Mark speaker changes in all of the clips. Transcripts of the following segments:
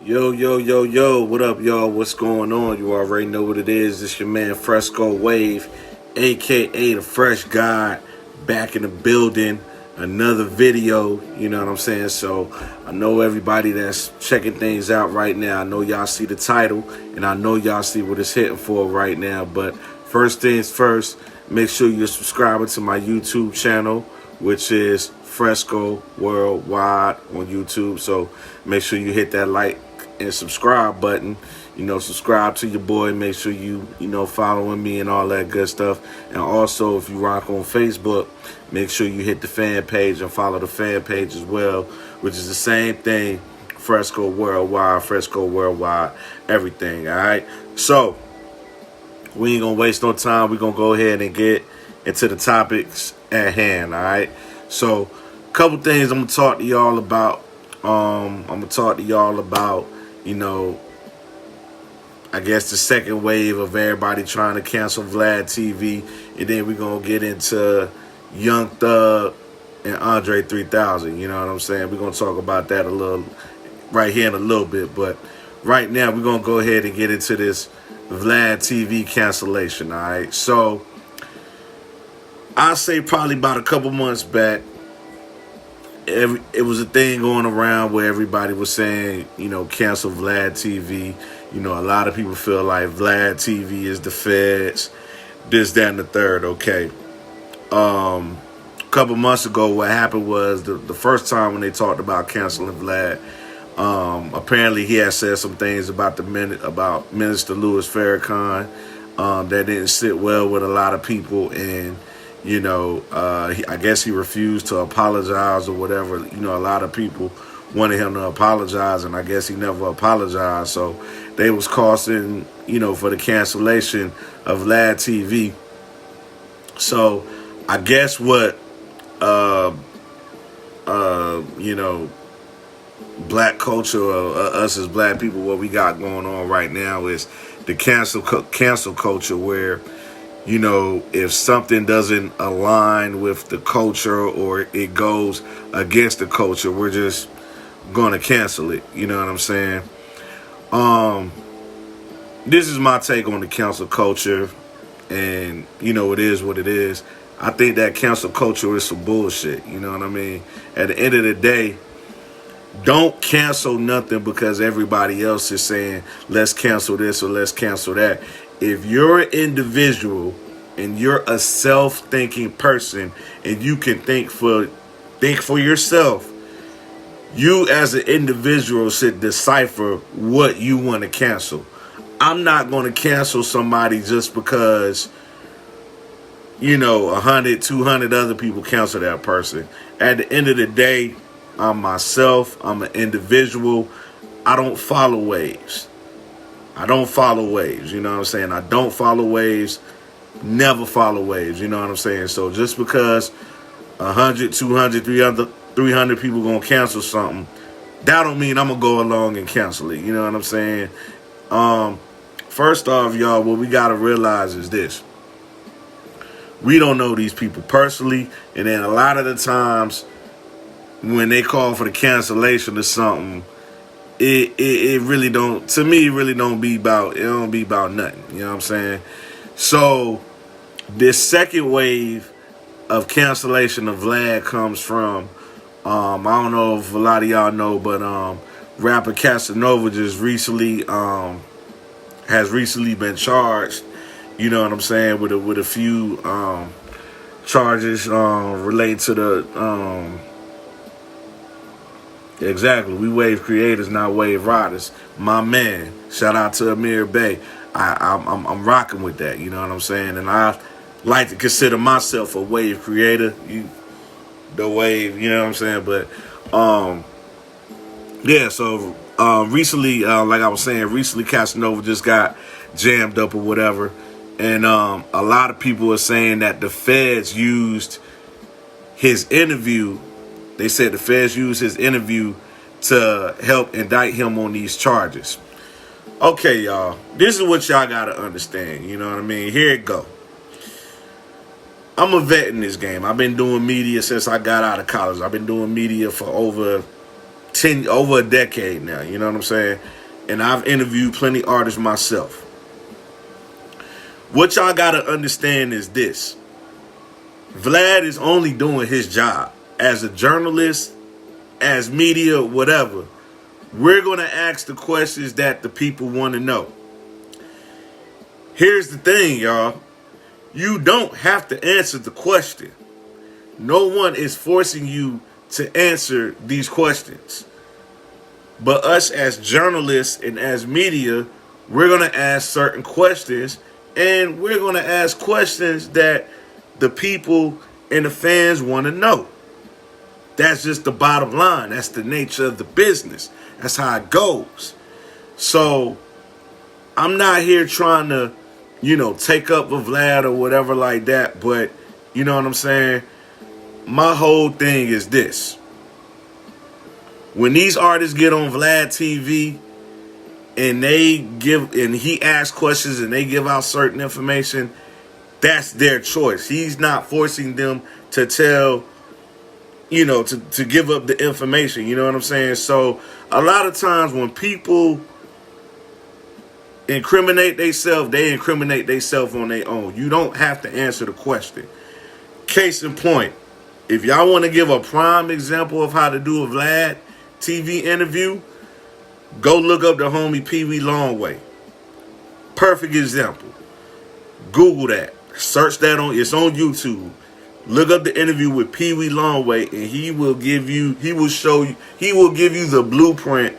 Speaker 1: Yo, yo, yo, yo, what up, y'all? What's going on? You already know what it is. It's your man Fresco Wave, aka the Fresh God, back in the building. Another video, you know what I'm saying? So I know everybody that's checking things out right now. I know y'all see the title, and I know y'all see what it's hitting for right now. But first things first, make sure you're subscribing to my YouTube channel, which is Fresco Worldwide on YouTube. So make sure you hit that like and subscribe button. You know, subscribe to your boy. Make sure you following me and all that good stuff. And also, if you rock on Facebook, make sure you hit the fan page and follow the fan page as well, which is the same thing. Fresco Worldwide, everything. All right. So we ain't gonna waste no time. We're gonna go ahead and get into the topics at hand. All right. So a couple things I'm gonna talk to y'all about. I guess the second wave of everybody trying to cancel Vlad TV, and then we're gonna get into Young Thug and Andre 3000. You know what I'm saying? We're gonna talk about that a little right here in a little bit, but right now we're gonna go ahead and get into this Vlad TV cancellation. All right, so I say probably about a couple months back, it was a thing going around where everybody was saying, cancel Vlad TV. A lot of people feel like Vlad TV is the feds, this, that, and the third. Okay. A couple months ago, what happened was the first time when they talked about canceling Vlad, apparently he had said some things about Minister Louis Farrakhan that didn't sit well with a lot of people, and I guess he refused to apologize or whatever. A lot of people wanted him to apologize, and I guess he never apologized. So they was costing, for the cancellation of Vlad TV. So I guess what, black culture, or us as black people, what we got going on right now is the cancel culture, where if something doesn't align with the culture or it goes against the culture, we're just going to cancel it. You know what I'm saying? This is my take on the cancel culture, and it is what it is. I think that cancel culture is some bullshit. You know what I mean? At the end of the day, don't cancel nothing because everybody else is saying, let's cancel this or let's cancel that. If you're an individual and you're a self-thinking person and you can think for yourself, you as an individual should decipher what you want to cancel. I'm not going to cancel somebody just because 100, 200 other people cancel that person. At the end of the day, I'm myself. I'm an individual. I don't follow waves. You know what I'm saying? I don't follow waves. Never follow waves. You know what I'm saying? So just because 100, 200, 300 people gonna cancel something, that don't mean I'm gonna go along and cancel it. You know what I'm saying? First off, y'all, what we gotta realize is this: we don't know these people personally, and then a lot of the times when they call for the cancellation or something, it really don't, to me, it really don't be about nothing. You know what I'm saying? So this second wave of cancellation of Vlad comes from, I don't know if a lot of y'all know, but rapper Casanova just recently has been charged. You know what I'm saying, with a few charges relating to the exactly, we wave creators, not wave riders. My man, shout out to Amir Bey. I'm rocking with that. You know what I'm saying, and I like to consider myself a wave creator. The wave, you know what I'm saying? But yeah, so recently, like I was saying, recently Casanova just got jammed up or whatever, and a lot of people are saying that the feds used his interview. They said the feds used his interview to help indict him on these charges. Okay, y'all, this is what y'all gotta understand. You know what I mean? Here it go. I'm a vet in this game. I've been doing media since I got out of college. I've been doing media for over a decade now. You know what I'm saying? and I've interviewed plenty artists myself. What y'all gotta understand is this. Vlad is only doing his job. As a journalist, as media, whatever, we're gonna ask the questions that the people want to know. Here's the thing, y'all. You don't have to answer the question. No one is forcing you to answer these questions. But us as journalists and as media, we're going to ask certain questions, and we're going to ask questions that the people and the fans want to know. That's just the bottom line. That's the nature of the business. That's how it goes. So I'm not here trying to, take up with Vlad or whatever like that. But you know what I'm saying? My whole thing is this. When these artists get on Vlad TV and he asks questions and they give out certain information, that's their choice. He's not forcing them to tell, to give up the information. You know what I'm saying? So a lot of times when people incriminate themselves, they incriminate themselves on their own. You don't have to answer the question. Case in point, if y'all want to give a prime example of how to do a Vlad TV interview, go look up the homie Pee Wee Longway. Perfect example. Google that. Search that it's on YouTube. Look up the interview with Pee Wee Longway, and he will give you the blueprint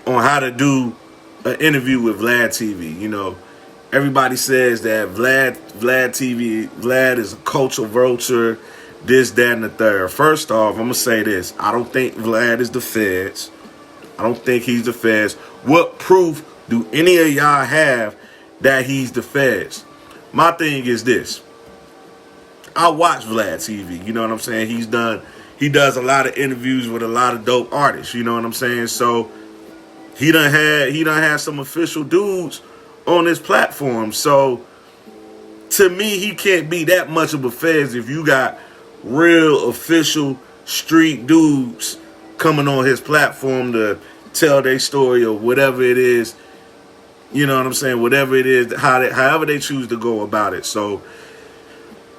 Speaker 1: on how to do an interview with Vlad TV. Everybody says that Vlad is a cultural vulture, this, that, and the third. First off, I'm going to say this. I don't think Vlad is the feds. I don't think he's the feds. What proof do any of y'all have that he's the feds? My thing is this. I watch Vlad TV. You know what I'm saying? He does a lot of interviews with a lot of dope artists. You know what I'm saying? So he done had some official dudes on his platform. So to me, he can't be that much of a feds if you got real official street dudes coming on his platform to tell their story or whatever it is. You know what I'm saying? Whatever it is, however they choose to go about it. So,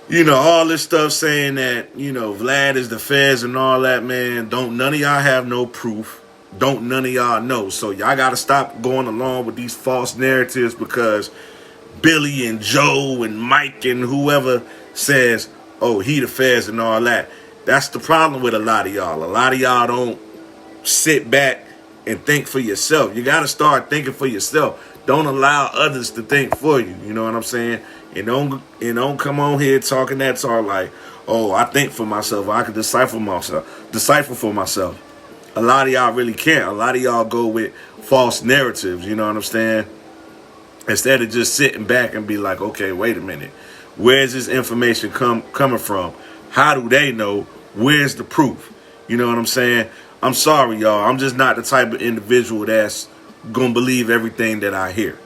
Speaker 1: all this stuff saying that, Vlad is the feds and all that, man, none of y'all have no proof. Don't none of y'all know. So y'all got to stop going along with these false narratives because Billy and Joe and Mike and whoever says, oh, he the feds and all that. That's the problem with a lot of y'all. A lot of y'all don't sit back and think for yourself. You got to start thinking for yourself. Don't allow others to think for you. You know what I'm saying? And don't come on here talking that talk like, oh, I think for myself. I can decipher for myself. A lot of y'all really can't. A lot of y'all go with false narratives. You know what I'm saying? Instead of just sitting back and be like, okay, wait a minute. Where's this information coming from? How do they know? Where's the proof? You know what I'm saying? I'm sorry, y'all. I'm just not the type of individual that's going to believe everything that I hear.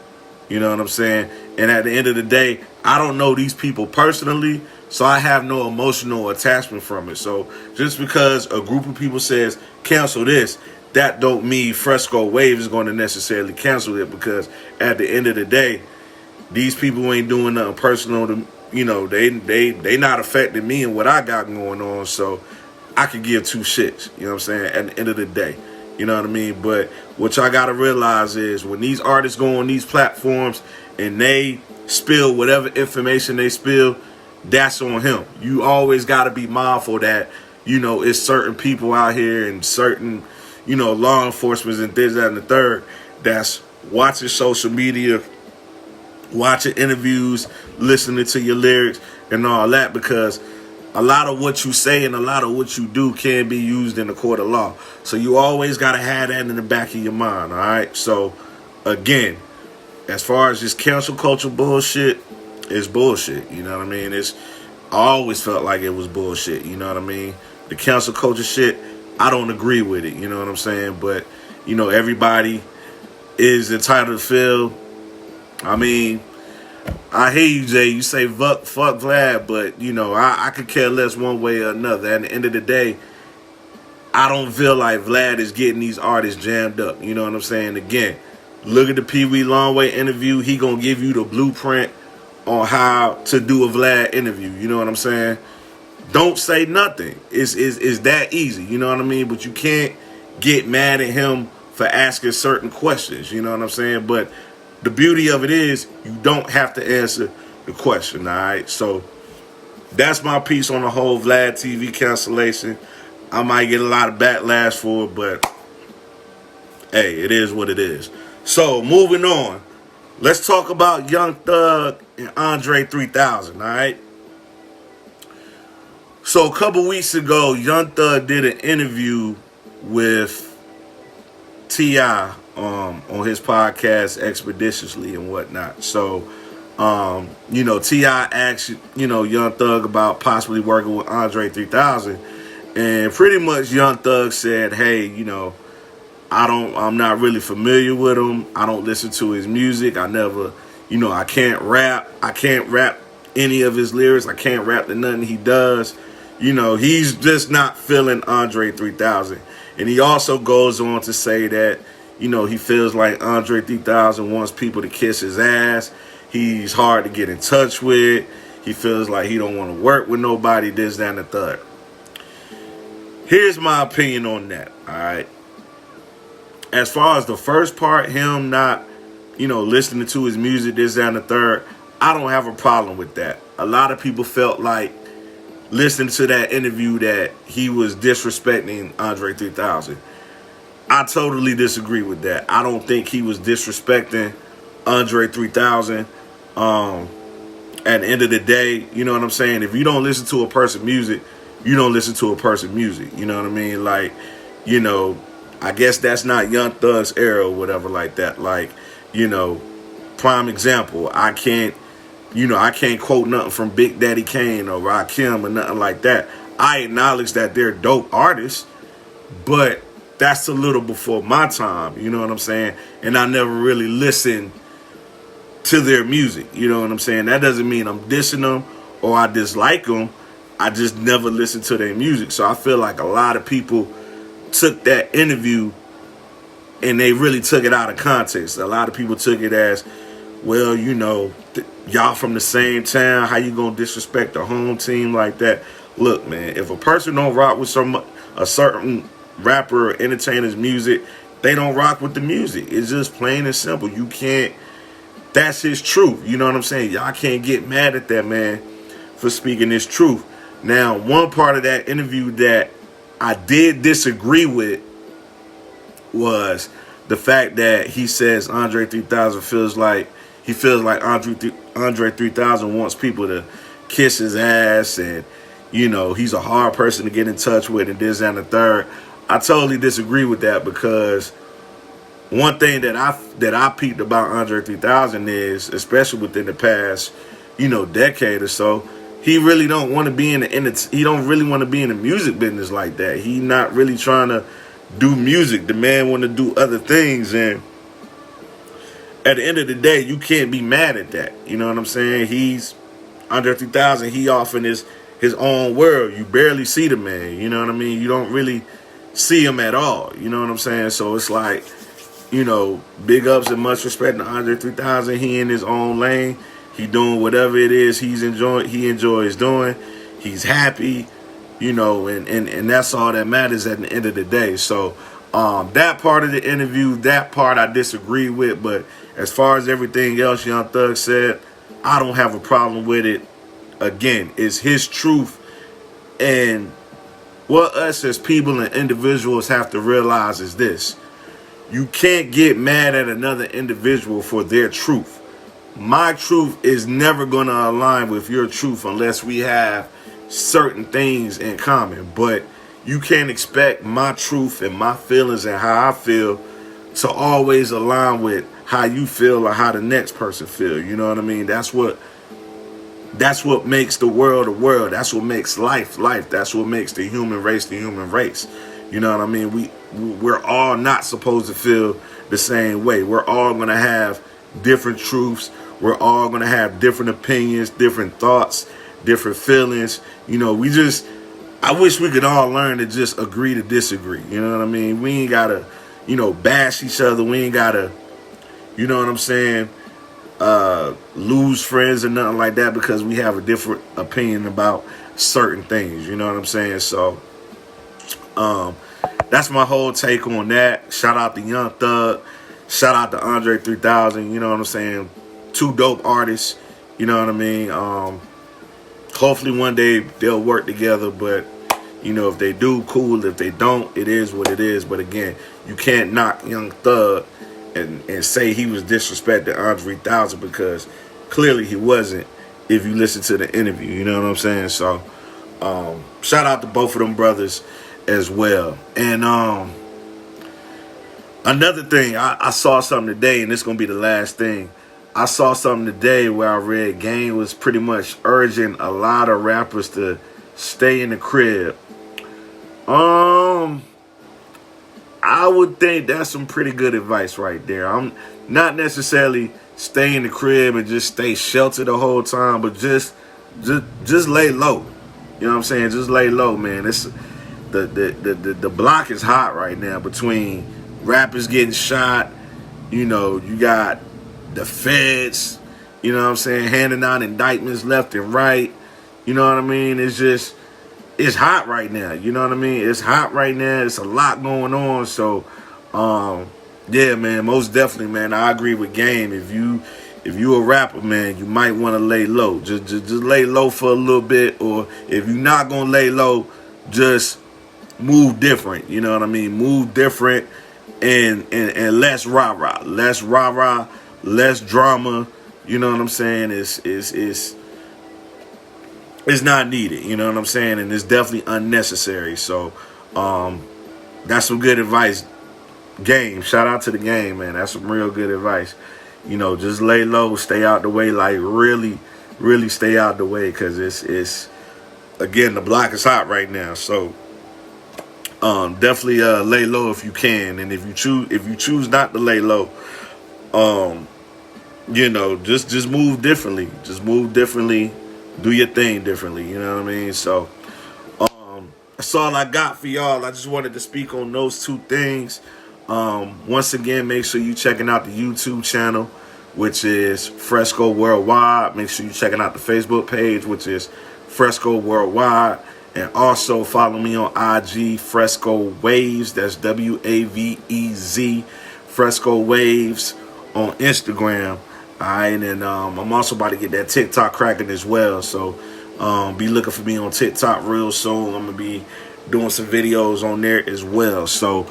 Speaker 1: You know what I'm saying? And at the end of the day, I don't know these people personally, so I have no emotional attachment from it. So just because a group of people says cancel this, that don't mean Fresco Wave is going to necessarily cancel it, because at the end of the day, these people ain't doing nothing personal to, they not affecting me and what I got going on. So I could give two shits, you know what I'm saying, at the end of the day. You know what I mean? But what y'all got to realize is when these artists go on these platforms and they spill whatever information they spill, that's on him. You always got to be mindful that, it's certain people out here and certain, law enforcement and this, that, and the third that's watching social media, watching interviews, listening to your lyrics and all that, because a lot of what you say and a lot of what you do can be used in the court of law. So you always got to have that in the back of your mind, all right? So, again, as far as just cancel culture bullshit, it's bullshit, you know what I mean? I always felt like it was bullshit, you know what I mean? The cancel culture shit, I don't agree with it, you know what I'm saying? But, everybody is entitled to feel. I mean, I hear you, Jay. You say fuck Vlad, but, I could care less one way or another. At the end of the day, I don't feel like Vlad is getting these artists jammed up. You know what I'm saying? Again, Look at the Pee Wee Longway interview. He gonna give you the blueprint on how to do a Vlad interview. You know what I'm saying? Don't say nothing. It's that easy. You know what I mean? But you can't get mad at him for asking certain questions. You know what I'm saying? But the beauty of it is you don't have to answer the question. All right. So that's my piece on the whole Vlad TV cancellation. I might get a lot of backlash for it, but hey, it is what it is. So moving on, let's talk about Young Thug and Andre 3000. All right. So a couple weeks ago, Young Thug did an interview with T.I. On his podcast Expeditiously and whatnot. So, T.I. asked, Young Thug about possibly working with Andre 3000. And pretty much Young Thug said, hey, I'm not really familiar with him. I don't listen to his music. I never, I can't rap. I can't rap any of his lyrics. I can't rap to nothing he does. He's just not feeling Andre 3000. And he also goes on to say that, he feels like Andre 3000 wants people to kiss his ass. He's hard to get in touch with. He feels like he don't want to work with nobody, this, that, and the third. Here's my opinion on that, all right? As far as the first part, him not, listening to his music, this, that, and the third, I don't have a problem with that. A lot of people felt like listening to that interview that he was disrespecting Andre 3000. I totally disagree with that. I don't think he was disrespecting Andre 3000. At the end of the day, you know what I'm saying? If you don't listen to a person's music, you don't listen to a person's music. You know what I mean? Like, I guess that's not Young Thug's era or whatever like that. Like, prime example, I can't quote nothing from Big Daddy Kane or Rakim or nothing like that. I acknowledge that they're dope artists, but that's a little before my time, you know what I'm saying? And I never really listened to their music, you know what I'm saying? That doesn't mean I'm dissing them or I dislike them. I just never listened to their music. So I feel like a lot of people took that interview and they really took it out of context. A lot of people took it as, well, y'all from the same town, how you gonna disrespect the home team like that? Look, man, if a person don't rock with a certain rapper or entertainer's music, they don't rock with the music. It's just plain and simple. You can't, that's his truth. You know what I'm saying? Y'all can't get mad at that man for speaking his truth. Now, one part of that interview that I did disagree with was the fact that he says Andre 3000 feels like Andre 3000 wants people to kiss his ass and, he's a hard person to get in touch with and this and the third. I totally disagree with that because one thing that I peeped about Andre 3000 is, especially within the past, decade or so, he really don't want to be he don't really want to be in the music business like that. He not really trying to do music. The man want to do other things, and at the end of the day, you can't be mad at that. You know what I'm saying? He's Andre 3000. He off in his own world. You barely see the man. You know what I mean? You don't really see him at all. You know what I'm saying? So it's like, big ups and much respect to Andre 3000. He in his own lane. He doing whatever it is he enjoys doing. He's happy, and that's all that matters at the end of the day. So that part of the interview, that part I disagree with, but as far as everything else Young Thug said, I don't have a problem with it. Again, it's his truth, and what us as people and individuals have to realize is this: you can't get mad at another individual for their truth. My truth is never going to align with your truth unless we have certain things in common. But you can't expect my truth and my feelings and how I feel to always align with how you feel or how the next person feel. You know what I mean? That's what makes the world a world. That's what makes life life. That's what makes the human race the human race. You know what I mean? We're all not supposed to feel the same way. We're all going to have different truths. We're all going to have different opinions, different thoughts, different feelings. I wish we could all learn to just agree to disagree. You know what I mean? We ain't got to, bash each other. We ain't got to, you know what I'm saying, lose friends or nothing like that because we have a different opinion about certain things. You know what I'm saying? So that's my whole take on that. Shout out to Young Thug. Shout out to Andre 3000. You know what I'm saying? Two dope artists. You know what I mean? Hopefully one day they'll work together. But, you know, if they do, cool. If they don't, it is what it is. But again, you can't knock Young Thug and say he was disrespecting Andre 3000 because clearly he wasn't if you listen to the interview. You know what I'm saying? So shout out to both of them brothers as well. And another thing, I saw something today, and this is going to be the last thing. I saw something today where I read Game was pretty much urging a lot of rappers to stay in the crib. I would think that's some pretty good advice right there. I'm not necessarily stay in the crib and just stay sheltered the whole time, but just lay low. You know what I'm saying? Just lay low, man. It's the block is hot right now between rappers getting shot. You know, you got the feds, you know what I'm saying, handing out indictments left and right. You know what I mean? It's hot right now. You know what I mean? It's hot right now. It's a lot going on. So, yeah, man, most definitely, man, I agree with Game. If you a rapper, man, you might want to lay low. Just lay low for a little bit. Or if you're not going to lay low, just move different. You know what I mean? Move different and less rah-rah. Less rah-rah, less drama. You know what I'm saying? It's not needed, you know what I'm saying? And it's definitely unnecessary. So, that's some good advice. Game, shout out to the Game, man. That's some real good advice. You know, just lay low, stay out the way, like really, really stay out the way, because it's again, the block is hot right now. So, definitely lay low if you can, and if you choose not to lay low, you know, just move differently. Just move differently. Do your thing differently, you know what I mean? So, that's all I got for y'all. I just wanted to speak on those two things. Once again, make sure you checking out the YouTube channel, which is Fresco Worldwide. Make sure you checking out the Facebook page, which is Fresco Worldwide. And also follow me on IG, Fresco Waves. That's WAVEZ, Fresco Waves on Instagram. All right, and I'm also about to get that TikTok cracking as well. So be looking for me on TikTok real soon. I'm going to be doing some videos on there as well. So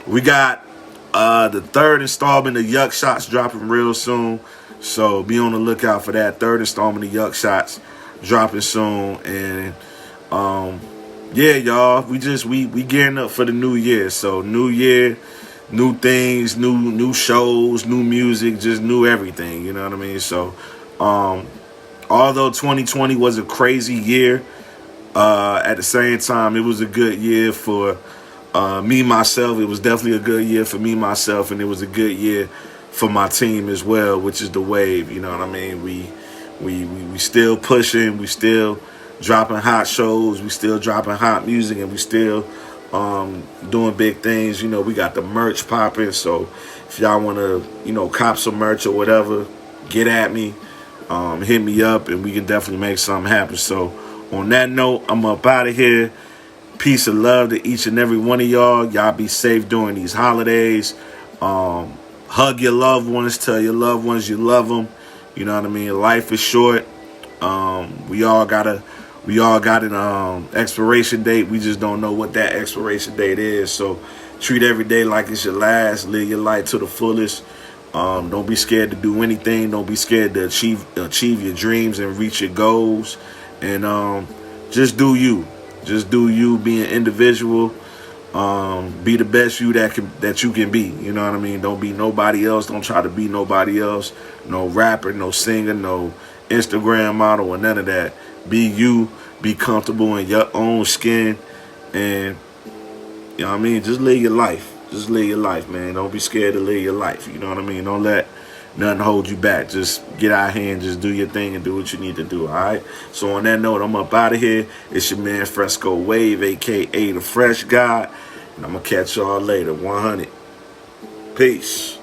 Speaker 1: we got the third installment of Yuck Shots dropping real soon. So be on the lookout for that. Third installment of Yuck Shots dropping soon. And yeah, y'all, we gearing up for the new year. So new year, new things, new shows, new music, just new everything, you know what I mean? So, although 2020 was a crazy year, at the same time, it was a good year for me, myself. It was definitely a good year for me, myself, and it was a good year for my team as well, which is the Wave, you know what I mean? We still pushing, we still dropping hot shows, we still dropping hot music, and we still doing big things. You know, we got the merch popping, so if y'all want to, you know, cop some merch or whatever, get at me, hit me up, and we can definitely make something happen. So on that note, I'm up out of here. Peace and love to each and every one of y'all. Y'all be safe during these holidays. Hug your loved ones, tell your loved ones you love them. You know what I mean? Life is short. We all got an expiration date. We just don't know what that expiration date is. So treat every day like it's your last. Live your life to the fullest. Don't be scared to do anything. Don't be scared to achieve your dreams and reach your goals. And just do you. Just do you. Be an individual. Be the best you that you can be. You know what I mean? Don't be nobody else. Don't try to be nobody else. No rapper, no singer, no Instagram model, or none of that. Be you. Be comfortable in your own skin. And, you know what I mean? Just live your life. Just live your life, man. Don't be scared to live your life. You know what I mean? Don't let nothing hold you back. Just get out here and just do your thing and do what you need to do, all right? So on that note, I'm up out of here. It's your man Fresco Wave, a.k.a. The Fresh God. And I'm going to catch y'all later. 100. Peace.